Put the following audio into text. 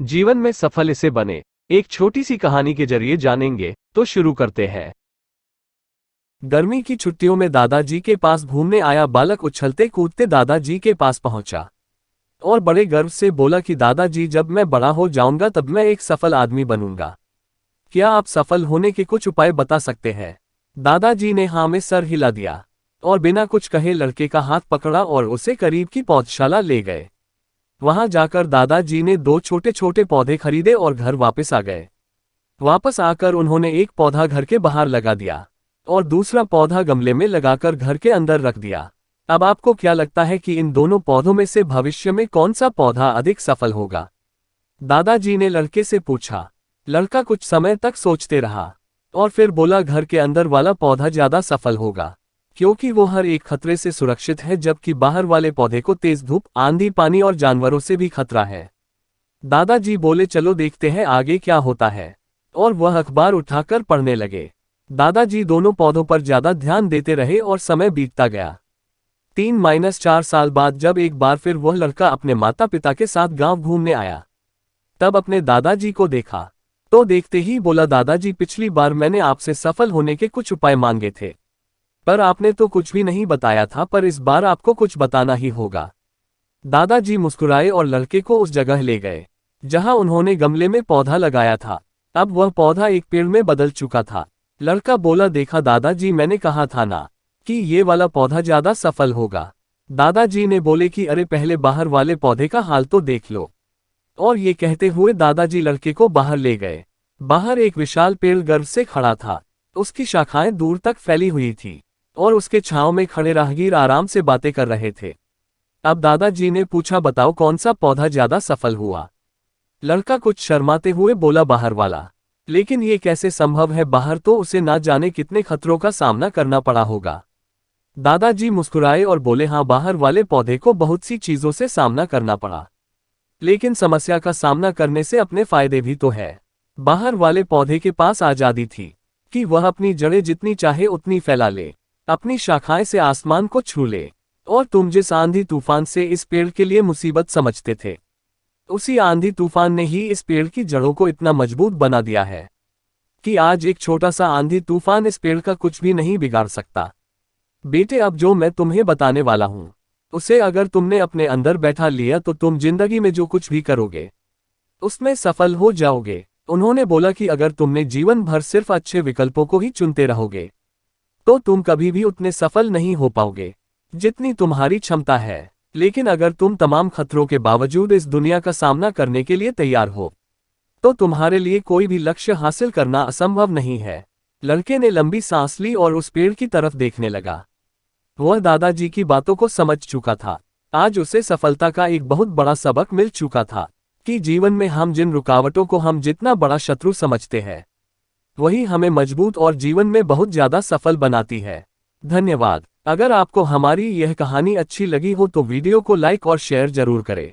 जीवन में सफल इसे बने, एक छोटी सी कहानी के जरिए जानेंगे। तो शुरू करते हैं। गर्मी की छुट्टियों में दादाजी के पास घूमने आया बालक उछलते कूदते दादाजी के पास पहुंचा और बड़े गर्व से बोला कि दादाजी, जब मैं बड़ा हो जाऊंगा तब मैं एक सफल आदमी बनूंगा। क्या आप सफल होने के कुछ उपाय बता सकते हैं? दादाजी ने हाँ में सर हिला दिया और बिना कुछ कहे लड़के का हाथ पकड़ा और उसे करीब की पौधशाला ले गए। वहां जाकर दादाजी ने 2 छोटे छोटे पौधे खरीदे और घर वापस आ गए। वापस आकर उन्होंने एक पौधा घर के बाहर लगा दिया और दूसरा पौधा गमले में लगाकर घर के अंदर रख दिया। अब आपको क्या लगता है कि इन दोनों पौधों में से भविष्य में कौन सा पौधा अधिक सफल होगा? दादाजी ने लड़के से पूछा। लड़का कुछ समय तक सोचते रहा और फिर बोला, घर के अंदर वाला पौधा ज्यादा सफल होगा, क्योंकि वो हर एक खतरे से सुरक्षित है, जबकि बाहर वाले पौधे को तेज धूप, आंधी, पानी और जानवरों से भी खतरा है। दादाजी बोले, चलो देखते हैं आगे क्या होता है, और वह अखबार उठाकर पढ़ने लगे। दादाजी दोनों पौधों पर ज्यादा ध्यान देते रहे और समय बीतता गया। 3-4 साल बाद जब एक बार फिर वह लड़का अपने माता पिता के साथ गांव घूमने आया, तब अपने दादाजी को देखा तो देखते ही बोला, दादाजी, पिछली बार मैंने आपसे सफल होने के कुछ उपाय मांगे थे, पर आपने तो कुछ भी नहीं बताया था, पर इस बार आपको कुछ बताना ही होगा। दादाजी मुस्कुराए और लड़के को उस जगह ले गए जहां उन्होंने गमले में पौधा लगाया था। अब वह पौधा एक पेड़ में बदल चुका था। लड़का बोला, देखा दादाजी, मैंने कहा था ना कि ये वाला पौधा ज्यादा सफल होगा। दादाजी ने बोले कि अरे पहले बाहर वाले पौधे का हाल तो देख लो। और ये कहते हुए दादाजी लड़के को बाहर ले गए। बाहर एक विशाल पेड़ गर्व से खड़ा था। उसकी शाखाएं दूर तक फैली हुई थी और उसके छांव में खड़े राहगीर आराम से बातें कर रहे थे। अब दादाजी ने पूछा, बताओ कौन सा पौधा ज्यादा सफल हुआ? लड़का कुछ शर्माते हुए बोला, बाहर वाला। लेकिन ये कैसे संभव है? बाहर तो उसे ना जाने कितने खतरों का सामना करना पड़ा होगा। दादाजी मुस्कुराए और बोले, हाँ, बाहर वाले पौधे को बहुत सी चीजों से सामना करना पड़ा, लेकिन समस्या का सामना करने से अपने फायदे भी तो है। बाहर वाले पौधे के पास आजादी थी कि वह अपनी जड़ें जितनी चाहे उतनी फैला ले, अपनी शाखाएं से आसमान को छू ले, और तुम जिस आंधी तूफान से इस पेड़ के लिए मुसीबत समझते थे, उसी आंधी तूफान ने ही इस पेड़ की जड़ों को इतना मजबूत बना दिया है कि आज एक छोटा सा आंधी तूफान इस पेड़ का कुछ भी नहीं बिगाड़ सकता। बेटे, अब जो मैं तुम्हें बताने वाला हूं, उसे अगर तुमने अपने अंदर बैठा लिया तो तुम जिंदगी में जो कुछ भी करोगे उसमें सफल हो जाओगे। उन्होंने बोला कि अगर तुमने जीवन भर सिर्फ अच्छे विकल्पों को ही चुनते रहोगे तो तुम कभी भी उतने सफल नहीं हो पाओगे जितनी तुम्हारी क्षमता है। लेकिन अगर तुम तमाम खतरों के बावजूद इस दुनिया का सामना करने के लिए तैयार हो तो तुम्हारे लिए कोई भी लक्ष्य हासिल करना असंभव नहीं है। लड़के ने लंबी सांस ली और उस पेड़ की तरफ देखने लगा। वह दादाजी की बातों को समझ चुका था। आज उसे सफलता का एक बहुत बड़ा सबक मिल चुका था कि जीवन में हम जिन रुकावटों को हम जितना बड़ा शत्रु समझते हैं, वही हमें मजबूत और जीवन में बहुत ज्यादा सफल बनाती है। धन्यवाद। अगर आपको हमारी यह कहानी अच्छी लगी हो तो वीडियो को लाइक और शेयर जरूर करें।